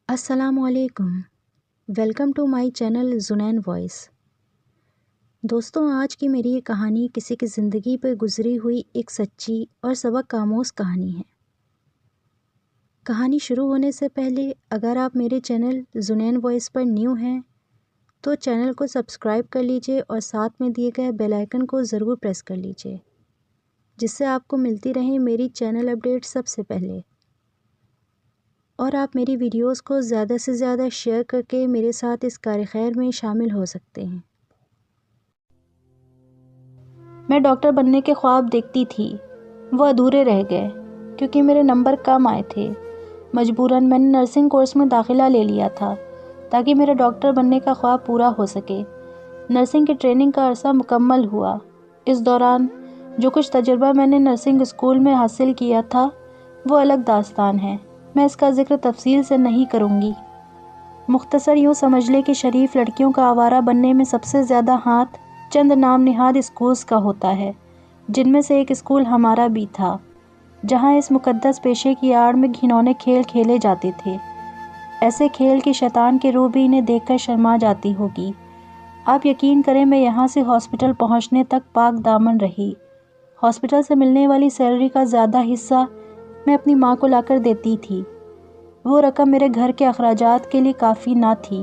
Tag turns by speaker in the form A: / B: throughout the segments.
A: अस्सलाम वालेकुम। Welcome to my channel Junain voice. दोस्तों, आज की मेरी ये कहानी किसी की ज़िंदगी पर गुज़री हुई एक सच्ची और सबक आमोज़ कहानी है। कहानी शुरू होने से पहले अगर आप मेरे चैनल जुनैन वॉइस पर न्यू हैं तो चैनल को सब्सक्राइब कर लीजिए और साथ में दिए गए बेल आइकन को ज़रूर प्रेस कर लीजिए, जिससे आपको मिलती रहे मेरी चैनल अपडेट सबसे पहले। और आप मेरी वीडियोस को ज़्यादा से ज़्यादा शेयर करके मेरे साथ इस कार्य खैर में शामिल हो सकते हैं। मैं डॉक्टर बनने के ख्वाब देखती थी, वो अधूरे रह गए क्योंकि मेरे नंबर कम आए थे। मजबूरन मैंने नर्सिंग कोर्स में दाखिला ले लिया था ताकि मेरा डॉक्टर बनने का ख्वाब पूरा हो सके। नर्सिंग की ट्रेनिंग का अरसा मुकम्मल हुआ। इस दौरान जो कुछ तजुर्बा मैंने नर्सिंग स्कूल में हासिल किया था वो अलग दास्तान है। मैं इसका जिक्र तफसील से नहीं करूँगी। मुख्तसर यूँ समझ ले कि शरीफ लड़कियों का आवारा बनने में सबसे ज़्यादा हाथ चंद नाम निहाद स्कूल्स का होता है, जिनमें से एक स्कूल हमारा भी था, जहाँ इस मुकद्दस पेशे की आड़ में घिनौने खेल खेले जाते थे। ऐसे खेल की शैतान की रूह भी इन्हें देखकर शर्मा जाती होगी। आप यकीन करें, मैं यहाँ से हॉस्पिटल पहुँचने तक पाक दामन रही। हॉस्पिटल से मिलने वाली सैलरी का ज़्यादा हिस्सा मैं अपनी माँ को लाकर देती थी। वो रकम मेरे घर के अखराजात के लिए काफ़ी ना थी।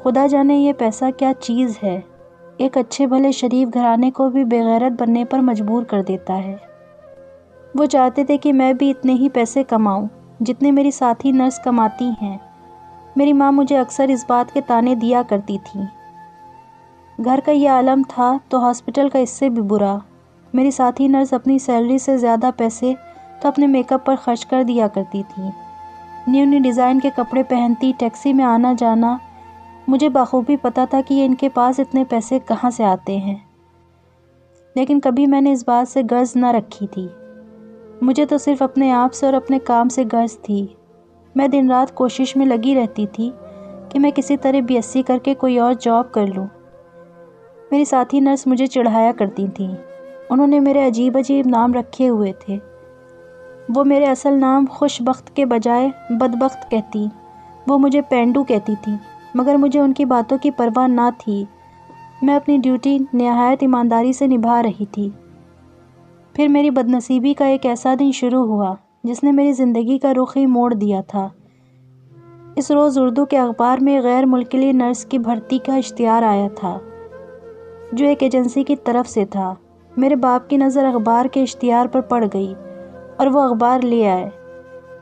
A: खुदा जाने ये पैसा क्या चीज़ है, एक अच्छे भले शरीफ घराने को भी बेगैरत बनने पर मजबूर कर देता है। वो चाहते थे कि मैं भी इतने ही पैसे कमाऊं जितने मेरी साथी नर्स कमाती हैं। मेरी माँ मुझे अक्सर इस बात के ताने दिया करती थी। घर का ये आलम था तो हॉस्पिटल का इससे भी बुरा। मेरी साथी नर्स अपनी सैलरी से ज़्यादा पैसे तो अपने मेकअप पर खर्च कर दिया करती थी। न्यू न्यू डिज़ाइन के कपड़े पहनती, टैक्सी में आना जाना। मुझे बखूबी पता था कि ये इनके पास इतने पैसे कहाँ से आते हैं, लेकिन कभी मैंने इस बात से गर्ज न रखी थी। मुझे तो सिर्फ अपने आप से और अपने काम से गर्ज थी। मैं दिन रात कोशिश में लगी रहती थी कि मैं किसी तरह बीएससी करके कोई और जॉब कर लूँ। मेरी साथी नर्स मुझे चिढ़ाया करती थीं। उन्होंने मेरे अजीब अजीब नाम रखे हुए थे। वो मेरे असल नाम खुशबख्त के बजाय बदबख्त कहती। वो मुझे पेंडू कहती थी, मगर मुझे उनकी बातों की परवाह ना थी। मैं अपनी ड्यूटी नहायत ईमानदारी से निभा रही थी। फिर मेरी बदनसीबी का एक ऐसा दिन शुरू हुआ जिसने मेरी ज़िंदगी का रुख ही मोड़ दिया था। इस रोज़ उर्दू के अखबार में गैर मुल्की नर्स की भर्ती का इश्तिहार आया था, जो एक एजेंसी की तरफ से था। मेरे बाप की नज़र अखबार के इश्तिहार पर पड़ गई और वो अखबार ले आए।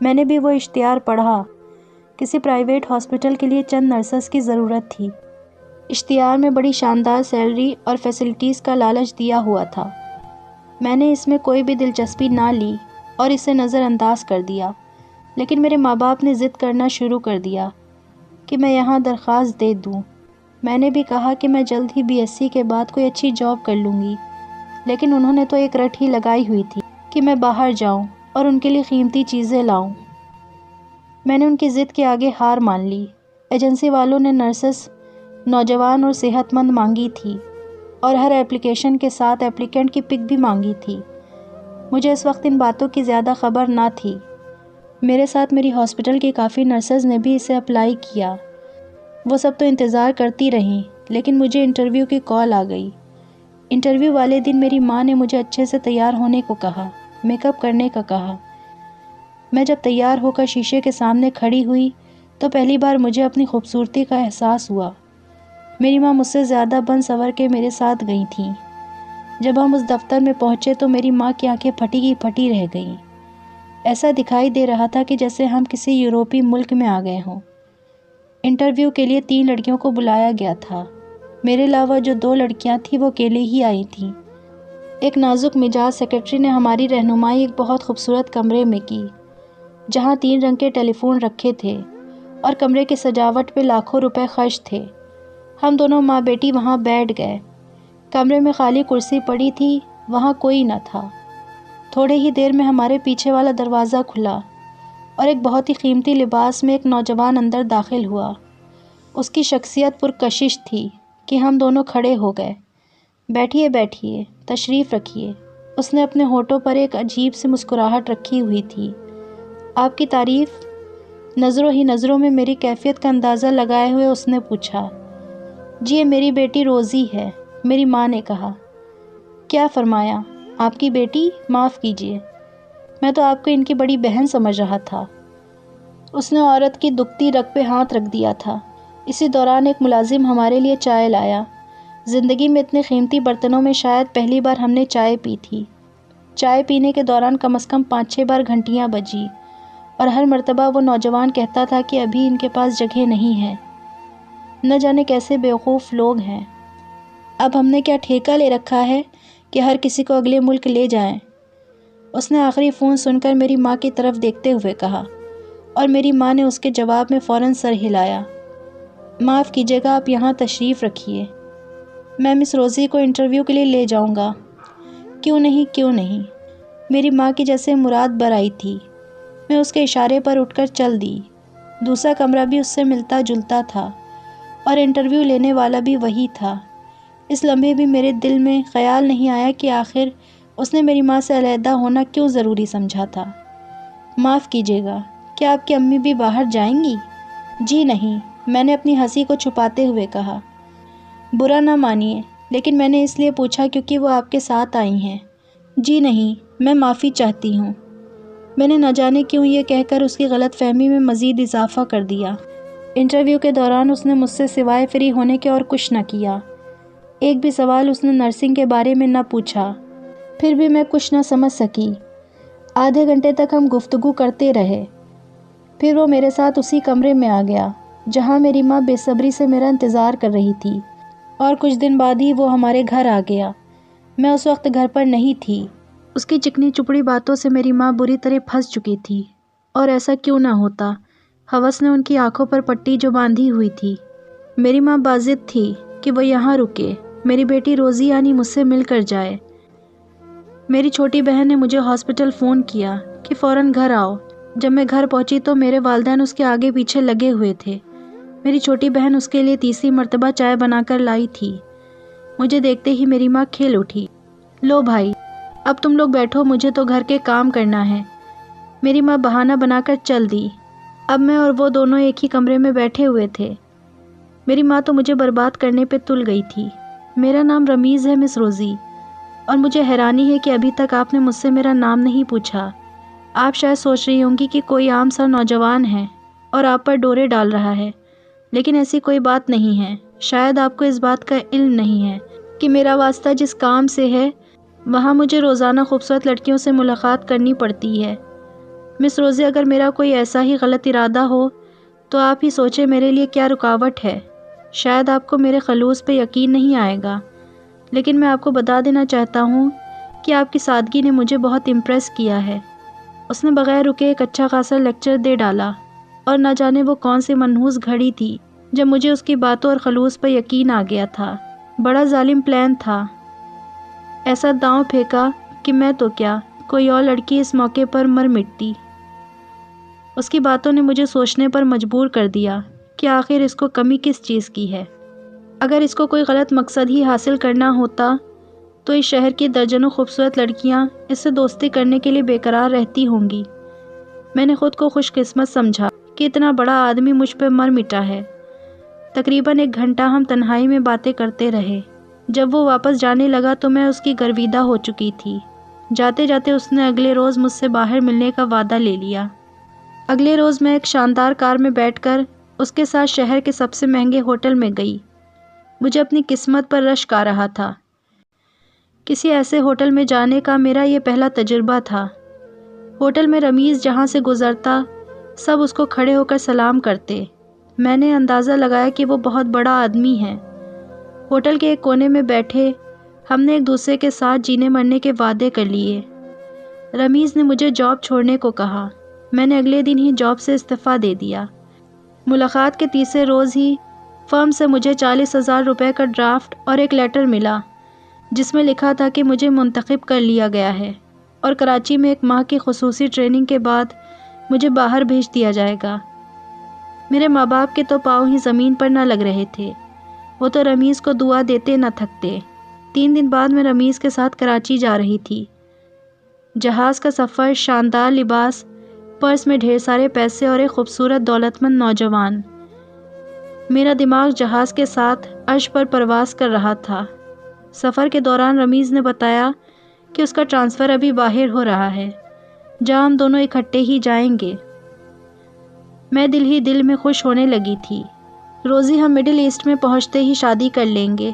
A: मैंने भी वो इश्तिहार पढ़ा। किसी प्राइवेट हॉस्पिटल के लिए चंद नर्सेस की ज़रूरत थी। इश्तिहार में बड़ी शानदार सैलरी और फैसिलिटीज़ का लालच दिया हुआ था। मैंने इसमें कोई भी दिलचस्पी ना ली और इसे नज़रअंदाज कर दिया, लेकिन मेरे माँ बाप ने ज़िद करना शुरू कर दिया कि मैं यहाँ दरख्वास्त दे दूँ। मैंने भी कहा कि मैं जल्द ही बीएससी के बाद कोई अच्छी जॉब कर लूँगी, लेकिन उन्होंने तो एक रट ही लगाई हुई थी कि मैं बाहर जाऊँ और उनके लिए कीमती चीज़ें लाऊँ। मैंने उनकी ज़िद के आगे हार मान ली। एजेंसी वालों ने नर्सेस नौजवान और सेहतमंद मांगी थी और हर एप्लीकेशन के साथ एप्लीकेंट की पिक भी मांगी थी। मुझे इस वक्त इन बातों की ज़्यादा खबर ना थी। मेरे साथ मेरी हॉस्पिटल की काफ़ी नर्सेज ने भी इसे अप्लाई किया। वो सब तो इंतज़ार करती रहीं, लेकिन मुझे इंटरव्यू की कॉल आ गई। इंटरव्यू वाले दिन मेरी माँ ने मुझे अच्छे से तैयार होने को कहा, मेकअप करने का कहा। मैं जब तैयार होकर शीशे के सामने खड़ी हुई तो पहली बार मुझे अपनी खूबसूरती का एहसास हुआ। मेरी माँ मुझसे ज़्यादा बन सवर के मेरे साथ गई थीं। जब हम उस दफ्तर में पहुँचे तो मेरी माँ की आंखें फटी की फटी रह गईं। ऐसा दिखाई दे रहा था कि जैसे हम किसी यूरोपीय मुल्क में आ गए हों। इंटरव्यू के लिए 3 लड़कियों को बुलाया गया था। मेरे अलावा जो 2 लड़कियां थीं वो अकेले ही आई थीं। एक नाजुक मिजाज सेक्रेटरी ने हमारी रहनुमाई एक बहुत खूबसूरत कमरे में की, जहाँ 3 रंग के टेलीफोन रखे थे और कमरे की सजावट पे लाखों रुपए खर्च थे। हम दोनों माँ बेटी वहाँ बैठ गए। कमरे में खाली कुर्सी पड़ी थी, वहाँ कोई न था। थोड़े ही देर में हमारे पीछे वाला दरवाज़ा खुला और एक बहुत ही कीमती लिबास में एक नौजवान अंदर दाखिल हुआ। उसकी शख्सियत पुरकशिश थी कि हम दोनों खड़े हो गए। बैठिए बैठिए, तशरीफ़ रखिए। उसने अपने होठों पर एक अजीब सी मुस्कुराहट रखी हुई थी। आपकी तारीफ़ نظروں ہی نظروں میں میری کیفیت کا اندازہ لگائے ہوئے اس نے پوچھا، جی یہ میری بیٹی روزی ہے، میری ماں نے کہا۔ کیا فرمایا؟ آپ کی بیٹی؟ معاف کیجیے، میں تو آپ کو ان کی بڑی بہن سمجھ رہا تھا۔ اس نے عورت کی دکھتی رگ پہ ہاتھ رکھ دیا تھا۔ اسی دوران ایک ملازم ہمارے لیے چائے لایا۔ زندگی میں اتنے قیمتی برتنوں میں شاید پہلی بار ہم نے چائے پی تھی۔ چائے پینے کے دوران کم از کم 5-6 بار گھنٹیاں بجی، اور ہر مرتبہ وہ نوجوان کہتا تھا کہ ابھی ان کے پاس جگہ نہیں ہے۔ نہ جانے کیسے بیوقوف لوگ ہیں۔ اب ہم نے کیا ٹھیکہ لے رکھا ہے کہ ہر کسی کو اگلے ملک لے جائیں؟ اس نے آخری فون سن کر میری ماں کی طرف دیکھتے ہوئے کہا، اور میری ماں نے اس کے جواب میں فوراً سر ہلایا۔ معاف کیجیے گا، آپ یہاں تشریف رکھیے، میں مس روزی کو انٹرویو کے لیے لے جاؤں گا۔ کیوں نہیں، کیوں نہیں؟ میری ماں کی جیسے مراد بر آئی تھی۔ میں اس کے اشارے پر اٹھ کر چل دی۔ دوسرا کمرہ بھی اس سے ملتا جلتا تھا، اور انٹرویو لینے والا بھی وہی تھا۔ اس لمحے بھی میرے دل میں خیال نہیں آیا کہ آخر اس نے میری ماں سے علیحدہ ہونا کیوں ضروری سمجھا تھا۔ معاف کیجیے گا، کیا آپ کی امی بھی باہر جائیں گی؟ جی نہیں، میں نے اپنی ہنسی کو چھپاتے ہوئے کہا۔ برا نہ مانیے، لیکن میں نے اس لیے پوچھا کیونکہ وہ آپ کے ساتھ آئی ہیں۔ جی نہیں، میں معافی چاہتی ہوں۔ میں نے نہ جانے کیوں یہ کہہ کر اس کی غلط فہمی میں مزید اضافہ کر دیا۔ انٹرویو کے دوران اس نے مجھ سے سوائے فری ہونے کے اور کچھ نہ کیا۔ ایک بھی سوال اس نے نرسنگ کے بارے میں نہ پوچھا۔ پھر بھی میں کچھ نہ سمجھ سکی۔ آدھے گھنٹے تک ہم گفتگو کرتے رہے۔ پھر وہ میرے ساتھ اسی کمرے میں آ گیا جہاں میری ماں بے صبری سے میرا انتظار کر رہی تھی، اور کچھ دن بعد ہی وہ ہمارے گھر آ گیا۔ میں اس وقت گھر پر نہیں تھی۔ اس کی چکنی چپڑی باتوں سے میری ماں بری طرح پھنس چکی تھی، اور ایسا کیوں نہ ہوتا؟ ہوس نے ان کی آنکھوں پر پٹی جو باندھی ہوئی تھی۔ میری ماں باضد تھی کہ وہ یہاں رکے، میری بیٹی روزی یعنی مجھ سے مل کر جائے۔ میری چھوٹی بہن نے مجھے ہاسپٹل فون کیا کہ فوراً گھر آؤ۔ جب میں گھر پہنچی تو میرے والدین اس کے آگے پیچھے لگے ہوئے تھے۔ میری چھوٹی بہن اس کے لیے تیسری مرتبہ چائے بنا کر لائی تھی۔ مجھے دیکھتے ہی میری ماں کھیل اٹھی، لو بھائی، اب تم لوگ بیٹھو، مجھے تو گھر کے کام کرنا ہے۔ میری ماں بہانہ بنا کر چل دی۔ اب میں اور وہ دونوں ایک ہی کمرے میں بیٹھے ہوئے تھے۔ میری ماں تو مجھے برباد کرنے پہ تل گئی تھی۔ میرا نام رمیز ہے مس روزی، اور مجھے حیرانی ہے کہ ابھی تک آپ نے مجھ سے میرا نام نہیں پوچھا۔ آپ شاید سوچ رہی ہوں گی کہ کوئی عام سا نوجوان ہے اور آپ پر ڈورے ڈال رہا ہے، لیکن ایسی کوئی بات نہیں ہے۔ شاید آپ کو اس بات کا علم نہیں ہے کہ میرا واسطہ جس کام سے ہے وہاں مجھے روزانہ خوبصورت لڑکیوں سے ملاقات کرنی پڑتی ہے۔ مس روزی، اگر میرا کوئی ایسا ہی غلط ارادہ ہو تو آپ ہی سوچیں میرے لیے کیا رکاوٹ ہے۔ شاید آپ کو میرے خلوص پہ یقین نہیں آئے گا، لیکن میں آپ کو بتا دینا چاہتا ہوں کہ آپ کی سادگی نے مجھے بہت امپریس کیا ہے۔ اس نے بغیر رکے ایک اچھا خاصا لیکچر دے ڈالا، اور نہ جانے وہ کون سی منحوس گھڑی تھی جب مجھے اس کی باتوں اور خلوص پر یقین آ گیا تھا۔ بڑا ظالم پلان تھا۔ ایسا داؤں پھینکا کہ میں تو کیا، کوئی اور لڑکی اس موقع پر مر مٹتی۔ اس کی باتوں نے مجھے سوچنے پر مجبور کر دیا کہ آخر اس کو کمی کس چیز کی ہے۔ اگر اس کو کوئی غلط مقصد ہی حاصل کرنا ہوتا تو اس شہر کی درجنوں خوبصورت لڑکیاں اس سے دوستی کرنے کے لیے بے قرار رہتی ہوں گی۔ میں نے خود کو خوش قسمت سمجھا کہ اتنا بڑا آدمی مجھ پہ مر مٹا ہے۔ تقریباً 1 گھنٹہ ہم تنہائی میں باتیں کرتے رہے۔ جب وہ واپس جانے لگا تو میں اس کی گرویدہ ہو چکی تھی۔ جاتے جاتے اس نے اگلے روز مجھ سے باہر ملنے کا وعدہ لے لیا۔ اگلے روز میں ایک شاندار کار میں بیٹھ کر اس کے ساتھ شہر کے سب سے مہنگے ہوٹل میں گئی۔ مجھے اپنی قسمت پر رشک آ رہا تھا۔ کسی ایسے ہوٹل میں جانے کا میرا یہ پہلا تجربہ تھا۔ ہوٹل میں رمیز جہاں سے گزرتا سب اس کو کھڑے ہو کر سلام کرتے۔ میں نے اندازہ لگایا کہ وہ بہت بڑا آدمی ہے۔ ہوٹل کے ایک کونے میں بیٹھے ہم نے ایک دوسرے کے ساتھ جینے مرنے کے وعدے کر لیے۔ رمیز نے مجھے جاب چھوڑنے کو کہا۔ میں نے اگلے دن ہی جاب سے استعفیٰ دے دیا۔ ملاقات کے تیسرے روز ہی فرم سے مجھے 40,000 روپے کا ڈرافٹ اور ایک لیٹر ملا جس میں لکھا تھا کہ مجھے منتخب کر لیا گیا ہے اور کراچی میں 1 ماہ کی خصوصی ٹریننگ کے بعد مجھے باہر بھیج دیا جائے گا۔ میرے ماں باپ کے تو پاؤں ہی زمین پر نہ لگ رہے تھے۔ وہ تو رمیز کو دعا دیتے نہ تھکتے۔ 3 دن بعد میں رمیز کے ساتھ کراچی جا رہی تھی۔ جہاز کا سفر، شاندار لباس، पर्स में ढेर सारे पैसे और एक खूबसूरत दौलतमंद नौजवान। मेरा दिमाग जहाज़ के साथ अर्श पर परवास कर रहा था। सफ़र के दौरान रमीज़ ने बताया कि उसका ट्रांसफ़र अभी बाहर हो रहा है, जहाँ हम दोनों इकट्ठे ही जाएंगे। मैं दिल ही दिल में खुश होने लगी थी। रोज़ी हम मिडिल ईस्ट में पहुँचते ही शादी कर लेंगे।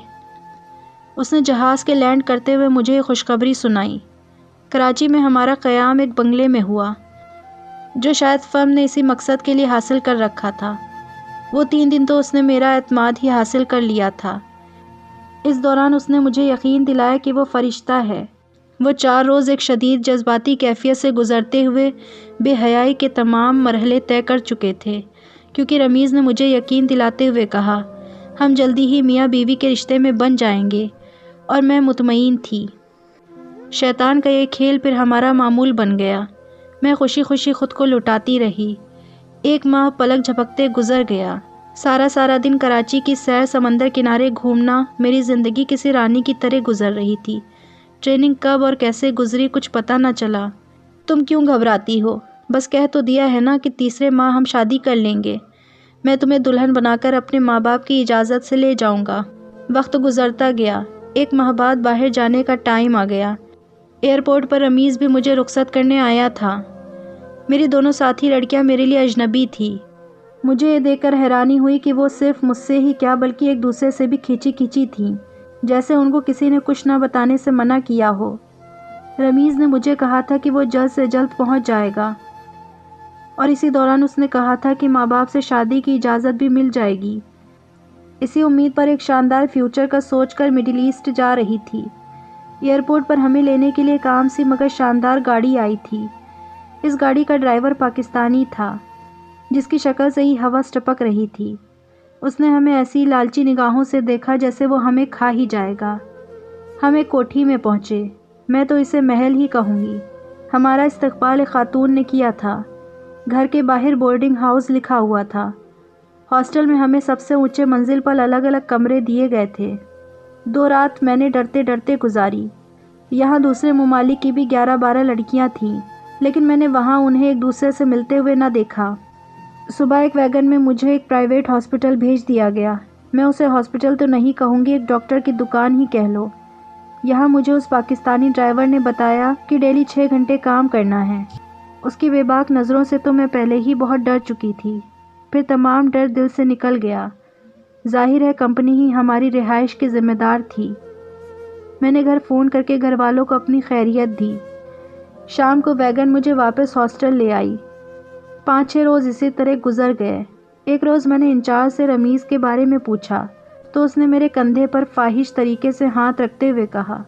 A: उसने जहाज़ के लैंड करते हुए मुझे खुशखबरी सुनाई। कराची में हमारा क़याम एक बंगले में हुआ, जो शायद फ़र्म ने इसी मकसद के लिए हासिल कर रखा था। वो 3 दिन तो उसने मेरा एतमाद ही हासिल कर लिया था। इस दौरान उसने मुझे यकीन दिलाया कि वो फ़रिश्ता है। वो 4 रोज़ एक शदीद जज्बाती कैफियत से गुज़रते हुए बेहयाई के तमाम मरहले तय कर चुके थे, क्योंकि रमीज़ ने मुझे यकीन दिलाते हुए कहा, हम जल्दी ही मियाँ बीवी के रिश्ते में बन जाएंगे, और मैं मुतमईन थी। शैतान का ये खेल फिर हमारा मामूल बन गया। मैं खुशी खुशी खुद को लुटाती रही। 1 माह पलक झपकते गुजर गया। सारा दिन कराची की सैर, समंदर किनारे घूमना, मेरी ज़िंदगी किसी रानी की तरह गुजर रही थी। ट्रेनिंग कब और कैसे गुजरी कुछ पता न चला। तुम क्यों घबराती हो? बस कह तो दिया है ना कि तीसरे माह हम शादी कर लेंगे। मैं तुम्हें दुल्हन बनाकर अपने माँ बाप की इजाज़त से ले जाऊँगा। वक्त गुजरता गया। 1 माह बाद बाहर जाने का टाइम आ गया। एयरपोर्ट पर रमीज़ भी मुझे रुखसत करने आया था। मेरी दोनों साथी लड़कियां मेरे लिए अजनबी थी। मुझे ये देखकर हैरानी हुई कि वो सिर्फ मुझसे ही क्या बल्कि एक दूसरे से भी खींची थीं, जैसे उनको किसी ने कुछ न बताने से मना किया हो। रमीज़ ने मुझे कहा था कि वो जल्द से जल्द पहुंच जाएगा, और इसी दौरान उसने कहा था कि माँ बाप से शादी की इजाज़त भी मिल जाएगी। इसी उम्मीद पर एक शानदार फ्यूचर का सोचकर मिडिल ईस्ट जा रही थी। एयरपोर्ट पर हमें लेने के लिए काम सी मगर शानदार गाड़ी आई थी। इस गाड़ी का ड्राइवर पाकिस्तानी था, जिसकी शक्ल से ही हवस टपक रही थी। उसने हमें ऐसी लालची निगाहों से देखा जैसे वो हमें खा ही जाएगा। हम एक कोठी में पहुँचे। मैं तो इसे महल ही कहूँगी। हमारा इस्तकबाल एक खातून ने किया था। घर के बाहर बोर्डिंग हाउस लिखा हुआ था। हॉस्टल में हमें सबसे ऊंचे मंजिल पर अलग अलग कमरे दिए गए थे। 2 रात मैंने डरते डरते गुजारी। यहाँ दूसरे ममालिक की भी 11-12 लड़कियाँ थीं, लेकिन मैंने वहाँ उन्हें एक दूसरे से मिलते हुए न देखा। सुबह एक वैगन में मुझे एक प्राइवेट हॉस्पिटल भेज दिया गया। मैं उसे हॉस्पिटल तो नहीं कहूँगी, एक डॉक्टर की दुकान ही कह लो। यहाँ मुझे उस पाकिस्तानी ड्राइवर ने बताया कि डेली 6 घंटे काम करना है। उसकी बेबाक नज़रों से तो मैं पहले ही बहुत डर चुकी थी। फिर तमाम डर दिल से निकल गया। जाहिर है कंपनी ही हमारी रिहाइश की ज़िम्मेदार थी। मैंने घर फ़ोन करके घर वालों को अपनी खैरियत दी। शाम को वैगन मुझे वापस हॉस्टल ले आई। 5-6 रोज़ इसी तरह गुजर गए। एक रोज़ मैंने इंचार्ज से रमीज़ के बारे में पूछा तो उसने मेरे कंधे पर फाहिश तरीके से हाथ रखते हुए कहा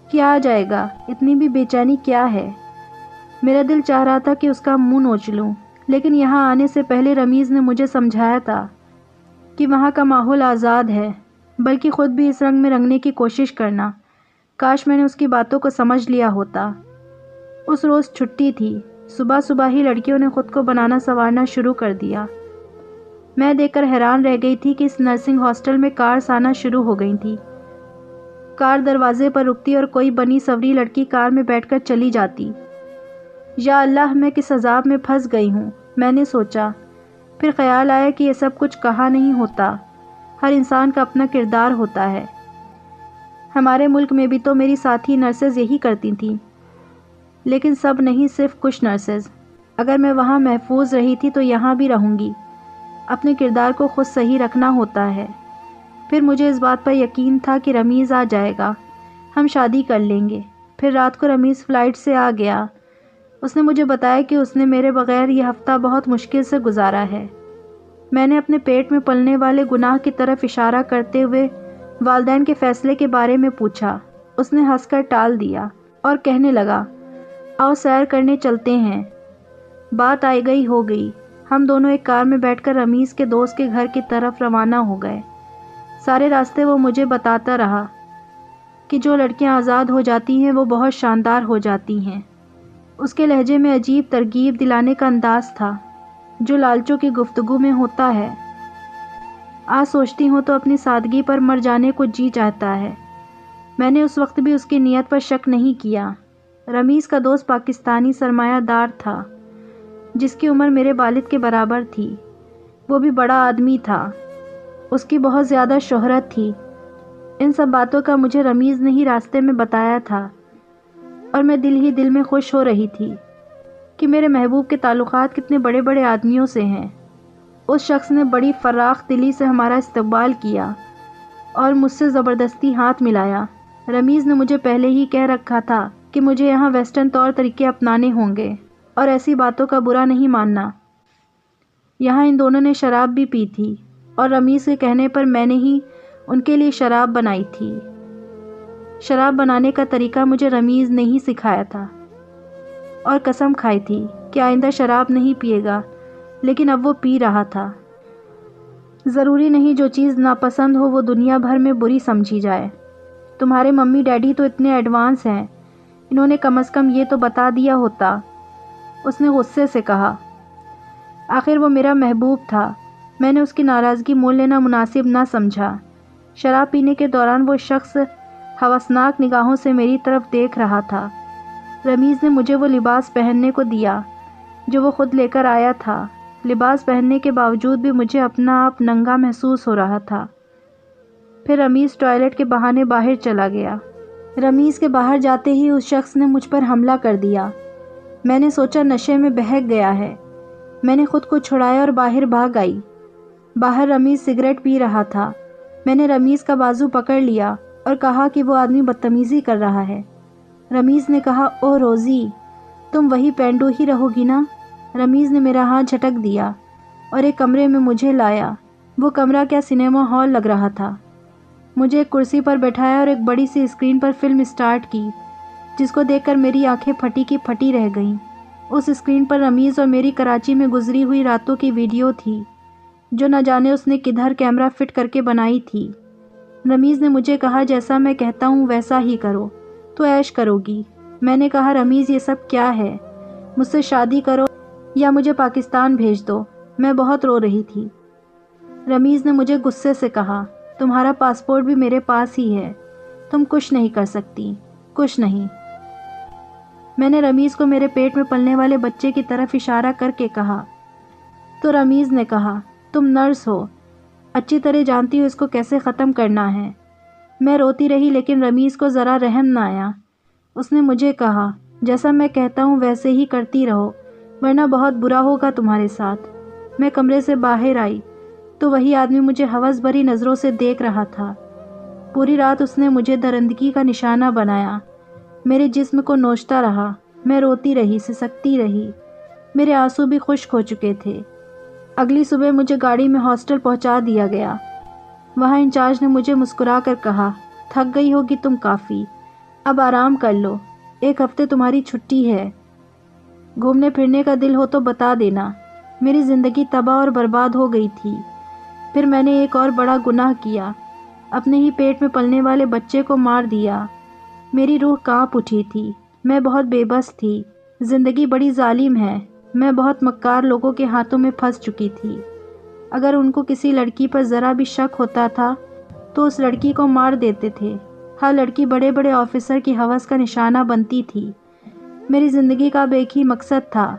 A: कि आ जाएगा, इतनी भी बेचैनी क्या है। मेरा दिल चाह रहा था कि उसका मुंह नोच लूं, लेकिन यहाँ आने से पहले रमीज़ ने मुझे समझाया था कि वहाँ का माहौल आज़ाद है, बल्कि ख़ुद भी इस रंग में रंगने की कोशिश करना। काश मैंने उसकी बातों को समझ लिया होता। उस रोज़ छुट्टी थी। सुबह ही लड़कियों ने ख़ुद को बनाना संवारना शुरू कर दिया। मैं देखकर हैरान रह गई थी कि इस नर्सिंग हॉस्टल में कार्स आना शुरू हो गई थी। कार दरवाजे पर रुकती और कोई बनी सवरी लड़की कार में बैठकर चली जाती। या अल्लाह, मैं किस अजाब में फंस गई हूँ, मैंने सोचा। फिर ख्याल आया कि ये सब कुछ कहा नहीं होता। हर इंसान का अपना किरदार होता है। हमारे मुल्क में भी तो मेरी साथी नर्सेज यही करती थीं, लेकिन सब नहीं, सिर्फ कुछ नर्सेज। अगर मैं वहाँ महफूज रही थी तो यहाँ भी रहूँगी। अपने किरदार को खुद सही रखना होता है। फिर मुझे इस बात पर यकीन था कि रमीज़ आ जाएगा, हम शादी कर लेंगे। फिर रात को रमीज़ फ़्लाइट से आ गया। उसने मुझे बताया कि उसने मेरे बग़ैर यह हफ़्ता बहुत मुश्किल से गुजारा है। मैंने अपने पेट में पलने वाले गुनाह की तरफ इशारा करते हुए वालिदैन के फ़ैसले के बारे में पूछा। उसने हंसकर टाल दिया और कहने लगा, आओ सैर करने चलते हैं। बात आई गई हो गई। हम दोनों एक कार में बैठकर रमीज़ के दोस्त के घर की तरफ रवाना हो गए। सारे रास्ते वो मुझे बताता रहा कि जो लड़कियां आज़ाद हो जाती हैं वो बहुत शानदार हो जाती हैं। उसके लहजे में अजीब तरगीब दिलाने का अंदाज़ था, जो लालचों की गुफ्तगू में होता है। आज सोचती हूँ तो अपनी सादगी पर मर जाने को जी चाहता है। मैंने उस वक्त भी उसकी नीयत पर शक नहीं किया। रमीज़ का दोस्त पाकिस्तानी सरमायादार था, جس کی عمر میرے والد کے برابر تھی، وہ بھی بڑا آدمی تھا، اس کی بہت زیادہ شہرت تھی۔ ان سب باتوں کا مجھے رمیز نے ہی راستے میں بتایا تھا، اور میں دل ہی دل میں خوش ہو رہی تھی کہ میرے محبوب کے تعلقات کتنے بڑے بڑے آدمیوں سے ہیں۔ اس شخص نے بڑی فراخ دلی سے ہمارا استقبال کیا اور مجھ سے زبردستی ہاتھ ملایا۔ رمیز نے مجھے پہلے ہی کہہ رکھا تھا کہ مجھے یہاں ویسٹرن طور طریقے اپنانے ہوں گے اور ایسی باتوں کا برا نہیں ماننا۔ یہاں ان دونوں نے شراب بھی پی تھی اور رمیز کے کہنے پر میں نے ہی ان کے لیے شراب بنائی تھی۔ شراب بنانے کا طریقہ مجھے رمیز نے ہی سکھایا تھا اور قسم کھائی تھی کہ آئندہ شراب نہیں پیے گا، لیکن اب وہ پی رہا تھا۔ ضروری نہیں جو چیز ناپسند ہو وہ دنیا بھر میں بری سمجھی جائے۔ تمہارے ممی ڈیڈی تو اتنے ایڈوانس ہیں، انہوں نے کم از کم یہ تو بتا دیا ہوتا، اس نے غصے سے کہا۔ آخر وہ میرا محبوب تھا، میں نے اس کی ناراضگی مول لینا مناسب نہ سمجھا۔ شراب پینے کے دوران وہ شخص ہوسناک نگاہوں سے میری طرف دیکھ رہا تھا۔ رمیز نے مجھے وہ لباس پہننے کو دیا جو وہ خود لے کر آیا تھا۔ لباس پہننے کے باوجود بھی مجھے اپنا آپ ننگا محسوس ہو رہا تھا۔ پھر رمیز ٹوائلٹ کے بہانے باہر چلا گیا۔ رمیز کے باہر جاتے ہی اس شخص نے مجھ پر حملہ کر دیا۔ میں نے سوچا نشے میں بہک گیا ہے، میں نے خود کو چھڑایا اور باہر بھاگ آئی۔ باہر رمیز سگریٹ پی رہا تھا۔ میں نے رمیز کا بازو پکڑ لیا اور کہا کہ وہ آدمی بدتمیزی کر رہا ہے۔ رمیز نے کہا، اوہ روزی، تم وہی پینڈو ہی رہو گی نا؟ رمیز نے میرا ہاتھ جھٹک دیا اور ایک کمرے میں مجھے لایا۔ وہ کمرہ کیا سنیما ہال لگ رہا تھا۔ مجھے ایک کرسی پر بٹھایا اور ایک بڑی سی اسکرین پر فلم اسٹارٹ کی، جس کو دیکھ کر میری آنکھیں پھٹی کی پھٹی رہ گئیں۔ اس اسکرین پر رمیز اور میری کراچی میں گزری ہوئی راتوں کی ویڈیو تھی، جو نہ جانے اس نے کدھر کیمرہ فٹ کر کے بنائی تھی۔ رمیز نے مجھے کہا، جیسا میں کہتا ہوں ویسا ہی کرو تو عیش کرو گی۔ میں نے کہا، رمیز یہ سب کیا ہے؟ مجھ سے شادی کرو یا مجھے پاکستان بھیج دو۔ میں بہت رو رہی تھی۔ رمیز نے مجھے غصے سے کہا، تمہارا پاسپورٹ بھی میرے پاس ہی ہے، تم کچھ نہیں کر سکتی، کچھ نہیں۔ میں نے رمیز کو میرے پیٹ میں پلنے والے بچے کی طرف اشارہ کر کے کہا۔ تو رمیز نے کہا، تم نرس ہو، اچھی طرح جانتی ہو اس کو کیسے ختم کرنا ہے۔ میں روتی رہی لیکن رمیز کو ذرا رحم نہ آیا۔ اس نے مجھے کہا، جیسا میں کہتا ہوں ویسے ہی کرتی رہو، ورنہ بہت برا ہوگا تمہارے ساتھ۔ میں کمرے سے باہر آئی تو وہی آدمی مجھے ہوس بھری نظروں سے دیکھ رہا تھا۔ پوری رات اس نے مجھے درندگی کا نشانہ بنایا، میرے جسم کو نوچتا رہا۔ میں روتی رہی، سسکتی رہی، میرے آنسو بھی خشک ہو چکے تھے۔ اگلی صبح مجھے گاڑی میں ہاسٹل پہنچا دیا گیا۔ وہاں انچارج نے مجھے مسکرا کر کہا، تھک گئی ہوگی تم کافی، اب آرام کر لو، ایک ہفتے تمہاری چھٹی ہے، گھومنے پھرنے کا دل ہو تو بتا دینا۔ میری زندگی تباہ اور برباد ہو گئی تھی۔ پھر میں نے ایک اور بڑا گناہ کیا، اپنے ہی پیٹ میں پلنے والے بچے کو مار دیا۔ میری روح کانپ اٹھی تھی، میں بہت بے بس تھی۔ زندگی بڑی ظالم ہے، میں بہت مکار لوگوں کے ہاتھوں میں پھنس چکی تھی۔ اگر ان کو کسی لڑکی پر ذرا بھی شک ہوتا تھا تو اس لڑکی کو مار دیتے تھے۔ ہر لڑکی بڑے بڑے آفیسر کی ہوس کا نشانہ بنتی تھی۔ میری زندگی کا اب ایک ہی مقصد تھا،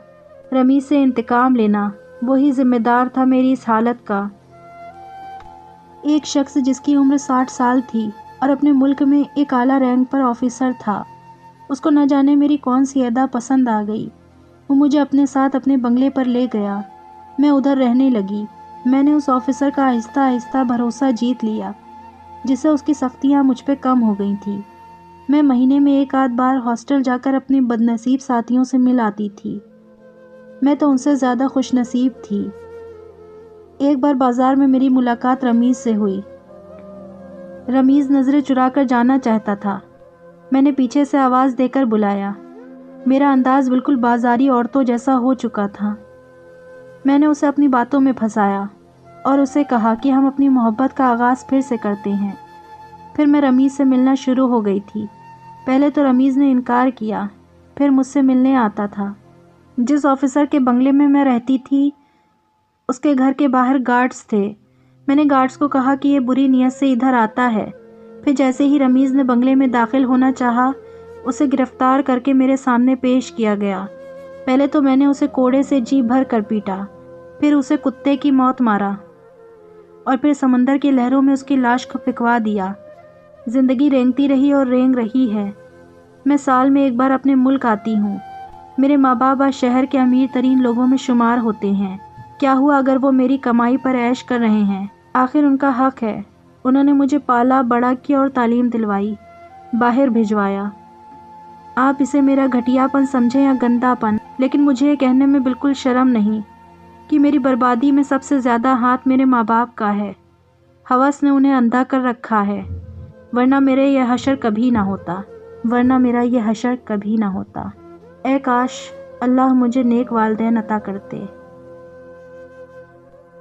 A: رمیز سے انتقام لینا۔ وہی ذمہ دار تھا میری اس حالت کا۔ ایک شخص جس کی عمر 60 سال تھی اور اپنے ملک میں ایک اعلیٰ رینک پر آفیسر تھا، اس کو نہ جانے میری کون سی ادا پسند آ گئی۔ وہ مجھے اپنے ساتھ اپنے بنگلے پر لے گیا۔ میں ادھر رہنے لگی۔ میں نے اس آفیسر کا آہستہ آہستہ بھروسہ جیت لیا، جس سے اس کی سختیاں مجھ پہ کم ہو گئی تھیں۔ میں مہینے میں ایک آدھ بار ہاسٹل جا کر اپنے بدنصیب ساتھیوں سے مل آتی تھی۔ میں تو ان سے زیادہ خوش نصیب تھی۔ ایک بار بازار میں میری ملاقات رمیز سے ہوئی۔ رمیز نظریں چرا کر جانا چاہتا تھا۔ میں نے پیچھے سے آواز دے کر بلایا۔ میرا انداز بالکل بازاری عورتوں جیسا ہو چکا تھا۔ میں نے اسے اپنی باتوں میں پھنسایا اور اسے کہا کہ ہم اپنی محبت کا آغاز پھر سے کرتے ہیں۔ پھر میں رمیز سے ملنا شروع ہو گئی تھی۔ پہلے تو رمیز نے انکار کیا، پھر مجھ سے ملنے آتا تھا۔ جس آفیسر کے بنگلے میں میں رہتی تھی، اس کے گھر کے باہر گارڈز تھے۔ میں نے گارڈز کو کہا کہ یہ بری نیت سے ادھر آتا ہے۔ پھر جیسے ہی رمیز نے بنگلے میں داخل ہونا چاہا، اسے گرفتار کر کے میرے سامنے پیش کیا گیا۔ पहले तो मैंने उसे कोड़े से जी भर कर पीटा, फिर उसे कुत्ते की मौत मारा और फिर समंदर की लहरों में उसकी लाश को फेंकवा दिया। ज़िंदगी रेंगती रही और रेंग रही है। मैं साल में एक बार अपने मुल्क आती हूँ। मेरे माँ बाप आज शहर के अमीर तरीन लोगों में शुमार होते हैं। क्या हुआ अगर वो मेरी कमाई पर ऐश कर रहे हैं? आखिर उनका हक है। उन्होंने मुझे पाला, बड़ा किया और तालीम दिलवाई, बाहर भिजवाया। आप इसे मेरा घटियापन समझें या गंदापन, लेकिन मुझे ये कहने में बिल्कुल शर्म नहीं कि मेरी बर्बादी में सबसे ज़्यादा हाथ मेरे माँ बाप का है। हवस ने उन्हें अंधा कर रखा है, वरना मेरा यह हशर कभी ना होता। ऐ काश अल्लाह मुझे नेक वालिदैन अता करते।